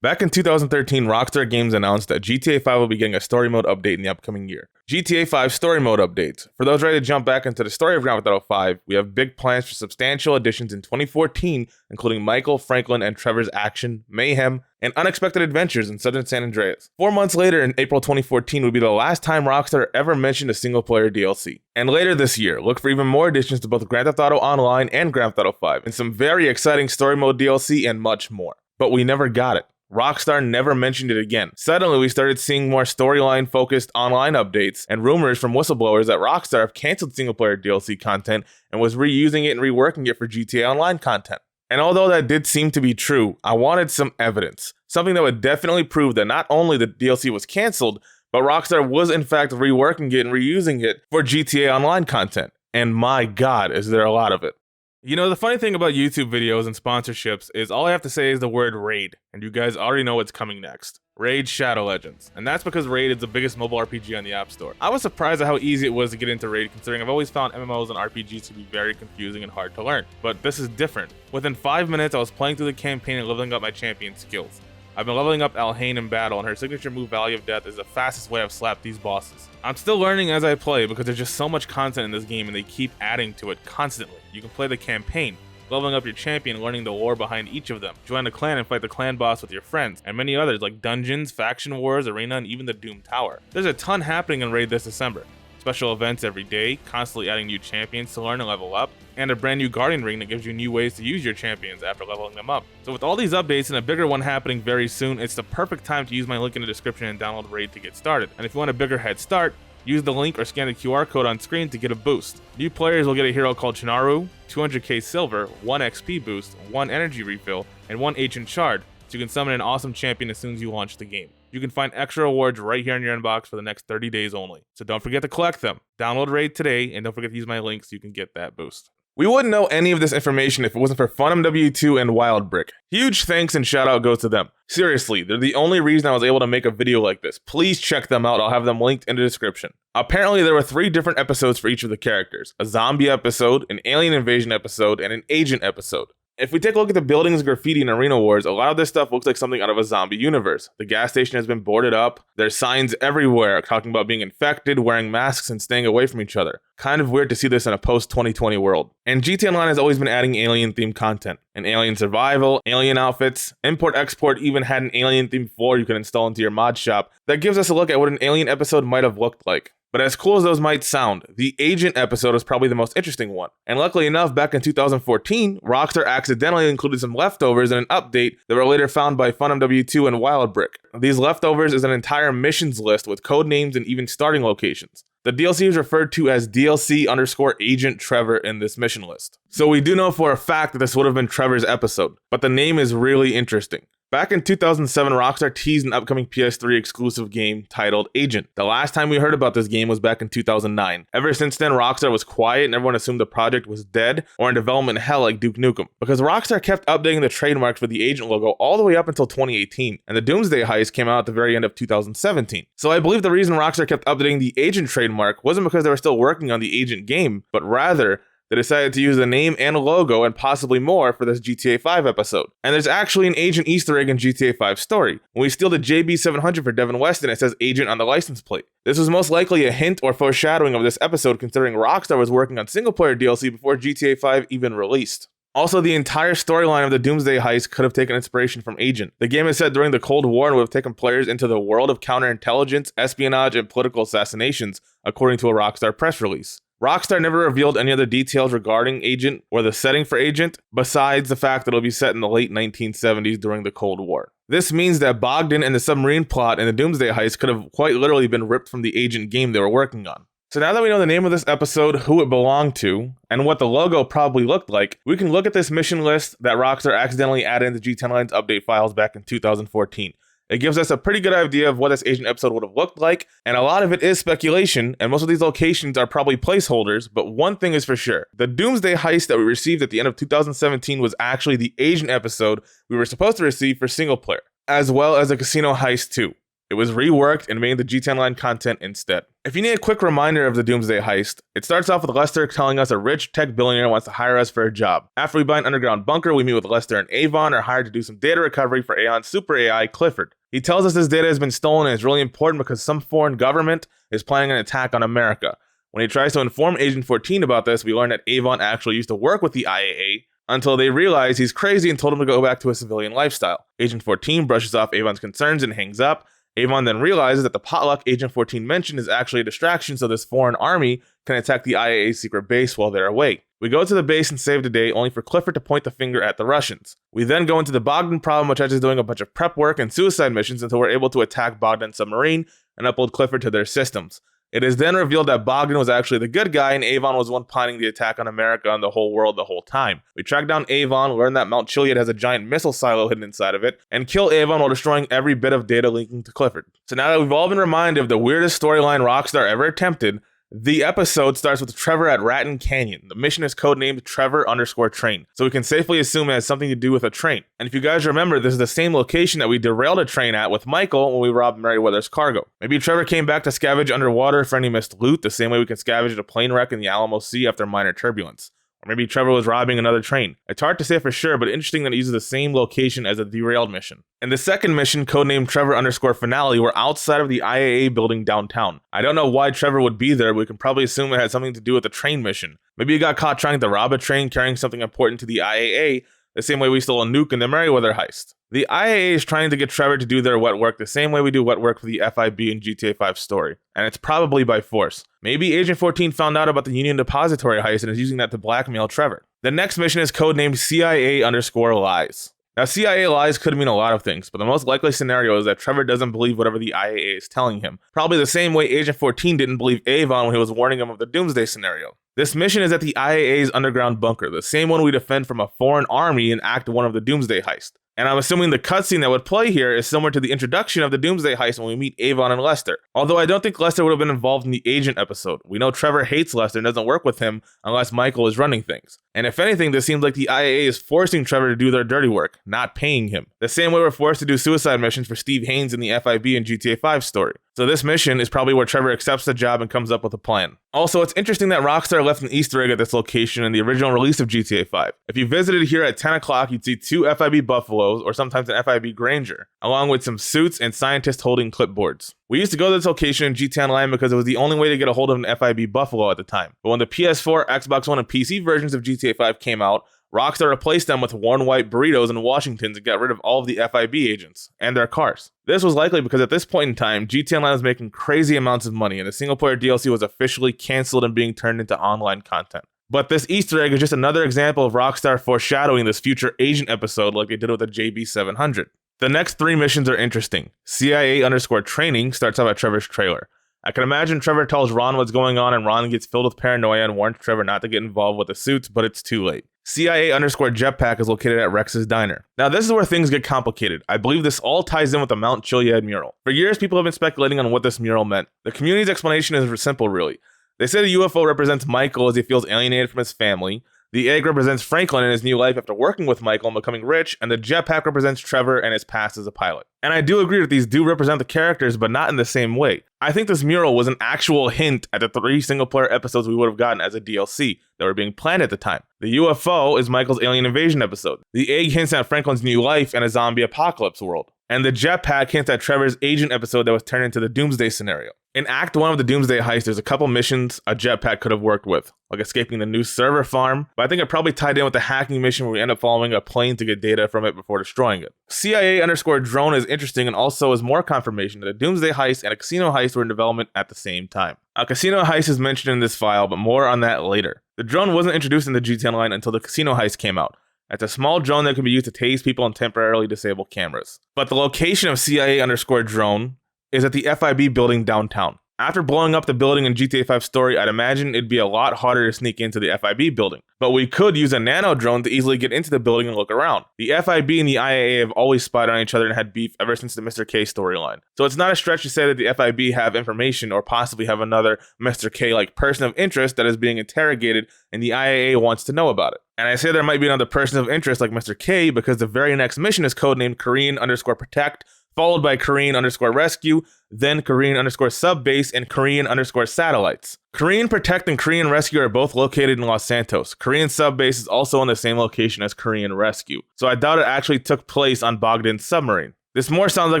Back in 2013, Rockstar Games announced that GTA 5 will be getting a story mode update in the upcoming year. GTA 5 story mode updates. For those ready to jump back into the story of Grand Theft Auto 5, we have big plans for substantial additions in 2014, including Michael, Franklin, and Trevor's action, mayhem, and unexpected adventures in Southern San Andreas. 4 months later, in April 2014, would be the last time Rockstar ever mentioned a single-player DLC. And later this year, look for even more additions to both Grand Theft Auto Online and Grand Theft Auto 5, and some very exciting story mode DLC and much more. But we never got it. Rockstar never mentioned it again. Suddenly, we started seeing more storyline-focused online updates and rumors from whistleblowers that Rockstar have canceled single-player DLC content and was reusing it and reworking it for GTA Online content. And although that did seem to be true, I wanted some evidence. Something that would definitely prove that not only the DLC was canceled, but Rockstar was in fact reworking it and reusing it for GTA Online content. And my god, is there a lot of it. You know, the funny thing about YouTube videos and sponsorships is all I have to say is the word Raid, and you guys already know what's coming next. Raid Shadow Legends. And that's because Raid is the biggest mobile RPG on the App Store. I was surprised at how easy it was to get into Raid, considering I've always found MMOs and RPGs to be very confusing and hard to learn. But this is different. Within 5 minutes, I was playing through the campaign and leveling up my champion skills. I've been leveling up Alhaine in battle, and her signature move Valley of Death is the fastest way I've slapped these bosses. I'm still learning as I play because there's just so much content in this game and they keep adding to it constantly. You can play the campaign, leveling up your champion, learning the lore behind each of them, join a clan and fight the clan boss with your friends, and many others like dungeons, faction wars, arena, and even the Doom Tower. There's a ton happening in Raid this December. Special events every day, constantly adding new champions to learn and level up, and a brand new Guardian ring that gives you new ways to use your champions after leveling them up. So with all these updates and a bigger one happening very soon, it's the perfect time to use my link in the description and download Raid to get started. And if you want a bigger head start, use the link or scan the QR code on screen to get a boost. New players will get a hero called Chinaru, 200k silver, 1 XP boost, 1 energy refill, and 1 ancient shard, so you can summon an awesome champion as soon as you launch the game. You can find extra rewards right here in your inbox for the next 30 days only. So don't forget to collect them. Download Raid today, and don't forget to use my link so you can get that boost. We wouldn't know any of this information if it wasn't for FunMW2 and WildBrick. Huge thanks and shout out goes to them. Seriously, they're the only reason I was able to make a video like this. Please check them out, I'll have them linked in the description. Apparently there were 3 different episodes for each of the characters. A zombie episode, an alien invasion episode, and an agent episode. If we take a look at the buildings, graffiti, and arena wars, a lot of this stuff looks like something out of a zombie universe. The gas station has been boarded up, there's signs everywhere talking about being infected, wearing masks, and staying away from each other. Kind of weird to see this in a post-2020 world. And GTA Online has always been adding alien-themed content. An alien survival, alien outfits, import-export even had an alien-themed floor you can install into your mod shop that gives us a look at what an alien episode might have looked like. But as cool as those might sound, the Agent episode is probably the most interesting one. And luckily enough, back in 2014, Rockstar accidentally included some leftovers in an update that were later found by FunMW2 and WildBrick. These leftovers is an entire missions list with code names and even starting locations. The DLC is referred to as DLC_Agent Trevor in this mission list. So we do know for a fact that this would have been Trevor's episode, but the name is really interesting. Back in 2007, Rockstar teased an upcoming PS3 exclusive game titled Agent. The last time we heard about this game was back in 2009. Ever since then, Rockstar was quiet and everyone assumed the project was dead or in development hell like Duke Nukem. Because Rockstar kept updating the trademark for the Agent logo all the way up until 2018, and the Doomsday heist came out at the very end of 2017. So I believe the reason Rockstar kept updating the Agent trademark wasn't because they were still working on the Agent game, but rather, they decided to use the name and logo and possibly more for this GTA 5 episode. And there's actually an Agent Easter egg in GTA 5 story. When we steal the JB700 for Devin Weston, it says Agent on the license plate. This was most likely a hint or foreshadowing of this episode, considering Rockstar was working on single-player DLC before GTA 5 even released. Also, the entire storyline of the Doomsday heist could have taken inspiration from Agent. The game is set during the Cold War and would have taken players into the world of counterintelligence, espionage, and political assassinations, according to a Rockstar press release. Rockstar never revealed any other details regarding Agent or the setting for Agent, besides the fact that it'll be set in the late 1970s during the Cold War. This means that Bogdan and the submarine plot and the Doomsday heist could have quite literally been ripped from the Agent game they were working on. So now that we know the name of this episode, who it belonged to, and what the logo probably looked like, we can look at this mission list that Rockstar accidentally added into GTA Online's update files back in 2014. It gives us a pretty good idea of what this Agent episode would have looked like, and a lot of it is speculation, and most of these locations are probably placeholders, but one thing is for sure. The Doomsday heist that we received at the end of 2017 was actually the Agent episode we were supposed to receive for single player, as well as a casino heist too. It was reworked and made the GTA Online content instead. If you need a quick reminder of the Doomsday heist, it starts off with Lester telling us a rich tech billionaire wants to hire us for a job. After we buy an underground bunker, we meet with Lester and Avon are hired to do some data recovery for Aeon's super AI, Clifford. He tells us this data has been stolen and is really important because some foreign government is planning an attack on America. When he tries to inform Agent 14 about this, we learn that Avon actually used to work with the IAA until they realize he's crazy and told him to go back to a civilian lifestyle. Agent 14 brushes off Avon's concerns and hangs up. Avon then realizes that the potluck Agent 14 mentioned is actually a distraction so this foreign army can attack the IAA's secret base while they're away. We go to the base and save the day, only for Clifford to point the finger at the Russians. We then go into the Bogdan problem, which has us doing a bunch of prep work and suicide missions until we're able to attack Bogdan's submarine and upload Clifford to their systems. It is then revealed that Bogdan was actually the good guy and Avon was the one planning the attack on America and the whole world the whole time. We track down Avon, learn that Mount Chiliad has a giant missile silo hidden inside of it, and kill Avon while destroying every bit of data linking to Clifford. So now that we've all been reminded of the weirdest storyline Rockstar ever attempted, the episode starts with Trevor at Ratton Canyon. The mission is codenamed Trevor_Train, so we can safely assume it has something to do with a train. And if you guys remember, this is the same location that we derailed a train at with Michael when we robbed Merryweather's cargo. Maybe Trevor came back to scavenge underwater for any missed loot, the same way we can scavenge a plane wreck in the Alamo Sea after minor turbulence. Or maybe Trevor was robbing another train. It's hard to say for sure, but interesting that it uses the same location as a derailed mission. In the second mission, codenamed Trevor_Finale, we're outside of the IAA building downtown. I don't know why Trevor would be there, but we can probably assume it had something to do with the train mission. Maybe he got caught trying to rob a train carrying something important to the IAA, the same way we stole a nuke in the Merryweather heist. The IAA is trying to get Trevor to do their wet work the same way we do wet work for the FIB in GTA 5 story, and it's probably by force. Maybe Agent 14 found out about the Union Depository heist and is using that to blackmail Trevor. The next mission is codenamed CIA_Lies. Now, CIA lies could mean a lot of things, but the most likely scenario is that Trevor doesn't believe whatever the IAA is telling him. Probably the same way Agent 14 didn't believe Avon when he was warning him of the Doomsday scenario. This mission is at the IAA's underground bunker, the same one we defend from a foreign army in Act 1 of the Doomsday heist. And I'm assuming the cutscene that would play here is similar to the introduction of the Doomsday heist when we meet Avon and Lester. Although I don't think Lester would have been involved in the Agent episode. We know Trevor hates Lester and doesn't work with him unless Michael is running things. And if anything, this seems like the IAA is forcing Trevor to do their dirty work, not paying him. The same way we're forced to do suicide missions for Steve Haynes in the FIB and GTA 5 story. So this mission is probably where Trevor accepts the job and comes up with a plan. Also, it's interesting that Rockstar left an Easter egg at this location in the original release of GTA 5. If you visited here at 10 o'clock, you'd see 2 FIB Buffaloes, or sometimes an FIB Granger, along with some suits and scientists holding clipboards. We used to go to this location in GTA Online because it was the only way to get a hold of an FIB Buffalo at the time. But when the PS4, Xbox One, and PC versions of GTA 5 came out, Rockstar replaced them with worn white burritos and Washingtons and got rid of all of the FIB agents and their cars. This was likely because at this point in time, GTA Online was making crazy amounts of money and the single-player DLC was officially canceled and being turned into online content. But this Easter egg is just another example of Rockstar foreshadowing this future agent episode like they did with the JB700. The next 3 missions are interesting. CIA_Training starts off at Trevor's trailer. I can imagine Trevor tells Ron what's going on and Ron gets filled with paranoia and warns Trevor not to get involved with the suits, but it's too late. CIA_Jetpack is located at Rex's Diner. Now this is where things get complicated. I believe this all ties in with the Mount Chiliad mural. For years, people have been speculating on what this mural meant. The community's explanation is simple, really. They say the UFO represents Michael as he feels alienated from his family. The egg represents Franklin and his new life after working with Michael and becoming rich, and the jetpack represents Trevor and his past as a pilot. And I do agree that these do represent the characters, but not in the same way. I think this mural was an actual hint at the 3 single-player episodes we would have gotten as a DLC that were being planned at the time. The UFO is Michael's alien invasion episode. The egg hints at Franklin's new life and a zombie apocalypse world. And the jetpack hints at Trevor's agent episode that was turned into the Doomsday scenario. In Act 1 of the Doomsday heist, there's a couple missions a jetpack could have worked with, like escaping the new server farm, but I think it probably tied in with the hacking mission where we end up following a plane to get data from it before destroying it. CIA_Drone is interesting and also is more confirmation that a Doomsday heist and a casino heist were in development at the same time. A casino heist is mentioned in this file, but more on that later. The drone wasn't introduced in the GTA Online until the casino heist came out. It's a small drone that can be used to tase people and temporarily disable cameras. But the location of CIA_Drone is at the FIB building downtown. After blowing up the building in GTA 5 story, I'd imagine it'd be a lot harder to sneak into the FIB building. But we could use a nano drone to easily get into the building and look around. The FIB and the IAA have always spied on each other and had beef ever since the Mr. K storyline. So it's not a stretch to say that the FIB have information or possibly have another Mr. K-like person of interest that is being interrogated and the IAA wants to know about it. And I say there might be another person of interest like Mr. K because the very next mission is codenamed Korean_Protect followed by Korean_rescue, then Korean_subbase, and Korean_satellites. Korean Protect and Korean Rescue are both located in Los Santos. Korean Subbase is also on the same location as Korean Rescue, so I doubt it actually took place on Bogdan's submarine. This more sounds like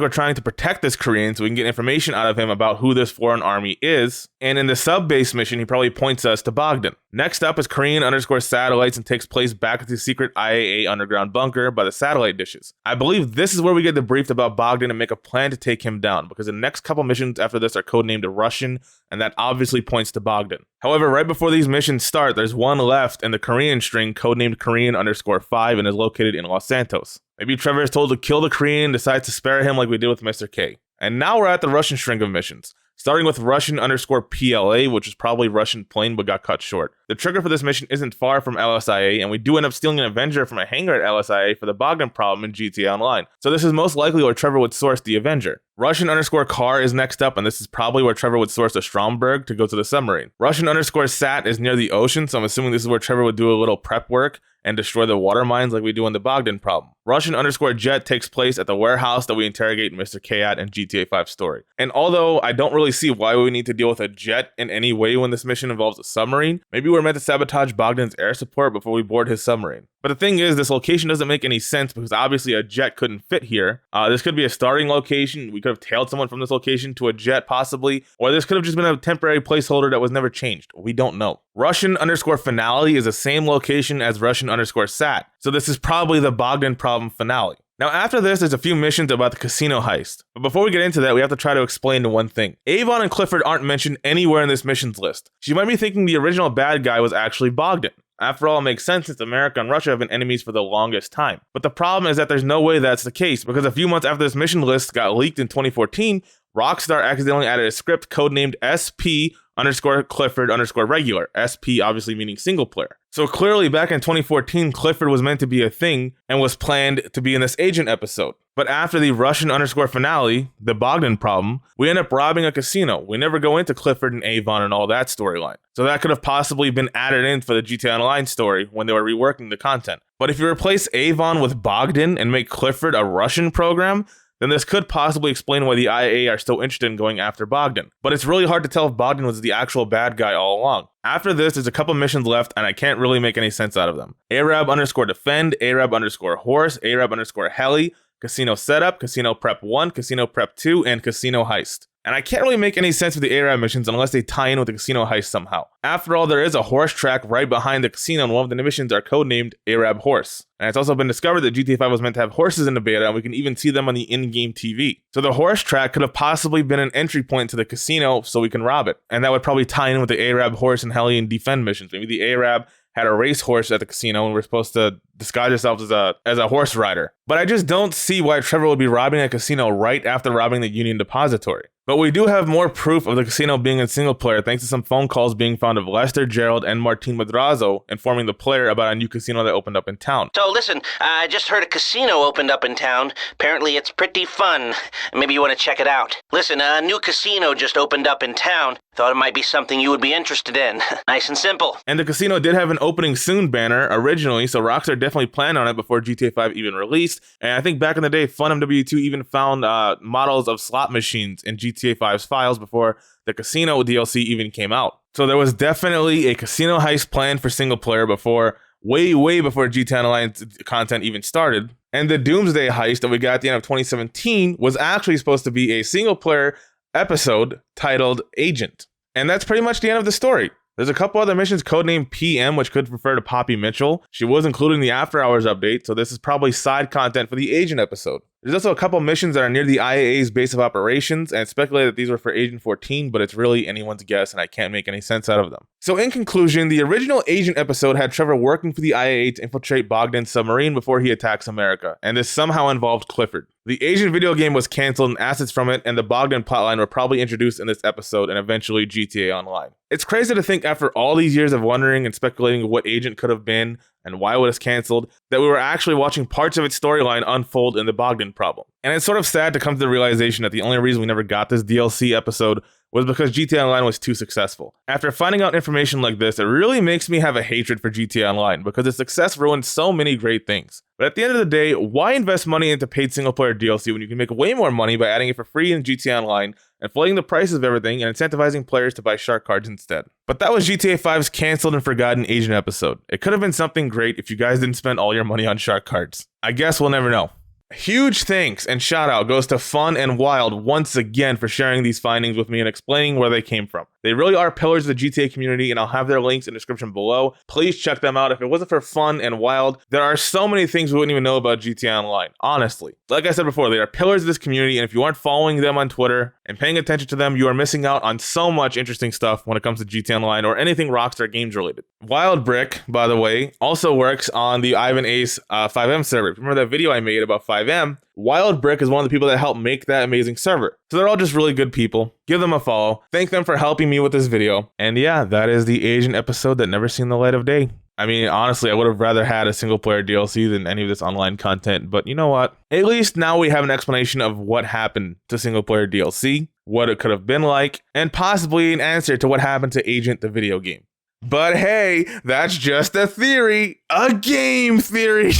we're trying to protect this Korean so we can get information out of him about who this foreign army is, and in the sub-base mission he probably points us to Bogdan. Next up is Korean_satellites and takes place back at the secret IAA underground bunker by the satellite dishes. I believe this is where we get debriefed about Bogdan and make a plan to take him down, because the next couple missions after this are codenamed Russian, and that obviously points to Bogdan. However, right before these missions start, there's one left in the Korean string codenamed Korean_5 and is located in Los Santos. Maybe Trevor is told to kill the Korean and decides to spare him like we did with Mr. K. And now we're at the Russian string of missions, starting with Russian_PLA, which is probably Russian plane but got cut short. The trigger for this mission isn't far from LSIA, and we do end up stealing an Avenger from a hangar at LSIA for the Bogdan problem in GTA Online. So this is most likely where Trevor would source the Avenger. Russian_car is next up, and this is probably where Trevor would source a Stromberg to go to the submarine. Russian_sat is near the ocean, so I'm assuming this is where Trevor would do a little prep work and destroy the water mines like we do in the Bogdan problem. Russian_jet takes place at the warehouse that we interrogate Mr. K at in GTA 5 story. And although I don't really see why we need to deal with a jet in any way when this mission involves a submarine, maybe we're meant to sabotage Bogdan's air support before we board his submarine. But the thing is, this location doesn't make any sense because obviously a jet couldn't fit here. This could be a starting location. We could have tailed someone from this location to a jet possibly, or this could have just been a temporary placeholder that was never changed. We don't know. Russian_finale is the same location as Russian_sat, so this is probably the Bogdan problem finale. Now after this, there's a few missions about the casino heist. But before we get into that, we have to try to explain one thing. Avon and Clifford aren't mentioned anywhere in this missions list. So you might be thinking the original bad guy was actually Bogdan. After all, it makes sense since America and Russia have been enemies for the longest time. But the problem is that there's no way that's the case, because a few months after this mission list got leaked in 2014, Rockstar accidentally added a script codenamed SP_Clifford_regular. SP obviously meaning single player. So clearly back in 2014, Clifford was meant to be a thing and was planned to be in this agent episode. But after the Russian_finale, the Bogdan problem, we end up robbing a casino. We never go into Clifford and Avon and all that storyline. So that could have possibly been added in for the GTA Online story when they were reworking the content. But if you replace Avon with Bogdan and make Clifford a Russian program, then this could possibly explain why the IAA are so interested in going after Bogdan. But it's really hard to tell if Bogdan was the actual bad guy all along. After this, there's a couple missions left, and I can't really make any sense out of them. Arab_defend, Arab_horse, Arab_heli, Casino Setup, Casino Prep 1, Casino Prep 2, and Casino Heist. And I can't really make any sense with the Arab missions unless they tie in with the casino heist somehow. After all, there is a horse track right behind the casino, and one of the missions are codenamed Arab Horse. And it's also been discovered that GTA 5 was meant to have horses in the beta, and we can even see them on the in-game TV. So the horse track could have possibly been an entry point to the casino so we can rob it. And that would probably tie in with the Arab Horse and Heli and Defend missions. Maybe the Arab had a racehorse at the casino and we're supposed to disguise ourselves as a horse rider. But I just don't see why Trevor would be robbing a casino right after robbing the Union Depository. But we do have more proof of the casino being in single player thanks to some phone calls being found of Lester, Gerald, and Martin Madrazo informing the player about a new casino that opened up in town. So listen, I just heard a casino opened up in town. Apparently it's pretty fun. Maybe you want to check it out. Listen, a new casino just opened up in town. Thought it might be something you would be interested in. Nice and simple. And the casino did have an opening soon banner originally, so Rockstar definitely planned on it before GTA 5 even released. And I think back in the day, FunMW2 even found models of slot machines in GTA 5's files before the casino DLC even came out. So there was definitely a casino heist planned for single player way before GTA Online content even started. And the Doomsday heist that we got at the end of 2017 was actually supposed to be a single player episode titled Agent. And that's pretty much the end of the story. There's a couple other missions codenamed PM, which could refer to Poppy Mitchell. She was included in the After Hours update, so this is probably side content for the Agent episode. There's also a couple missions that are near the IAA's base of operations, and it's speculated that these were for Agent 14, but it's really anyone's guess, and I can't make any sense out of them. So in conclusion, the original Agent episode had Trevor working for the IAA to infiltrate Bogdan's submarine before he attacks America, and this somehow involved Clifford. The Agent video game was canceled, and assets from it and the Bogdan plotline were probably introduced in this episode and eventually GTA Online. It's crazy to think after all these years of wondering and speculating what Agent could have been and why it was canceled, that we were actually watching parts of its storyline unfold in the Bogdan problem. And it's sort of sad to come to the realization that the only reason we never got this DLC episode was because GTA Online was too successful. After finding out information like this, it really makes me have a hatred for GTA Online because its success ruined so many great things. But at the end of the day, why invest money into paid single-player DLC when you can make way more money by adding it for free in GTA Online, inflating the prices of everything, and incentivizing players to buy shark cards instead? But that was GTA 5's cancelled and forgotten Asian episode. It could have been something great if you guys didn't spend all your money on shark cards. I guess we'll never know. Huge thanks and shout out goes to Fun and Wild once again for sharing these findings with me and explaining where they came from. They really are pillars of the GTA community, and I'll have their links in the description below. Please check them out. If it wasn't for Fun and Wild, there are so many things we wouldn't even know about GTA Online, honestly. Like I said before, they are pillars of this community, and if you aren't following them on Twitter and paying attention to them, you are missing out on so much interesting stuff when it comes to GTA Online or anything Rockstar Games related. WildBrick, by the way, also works on the Ivan Ace 5M server. Remember that video I made about 5M? WildBrick is one of the people that helped make that amazing server. So they're all just really good people. Give them a follow. Thank them for helping me with this video. And yeah, that is the Asian episode that never seen the light of day. I mean, honestly, I would have rather had a single player DLC than any of this online content, but you know what? At least now we have an explanation of what happened to single player DLC, what it could have been like, and possibly an answer to what happened to Agent the video game. But hey, that's just a theory, a game theory.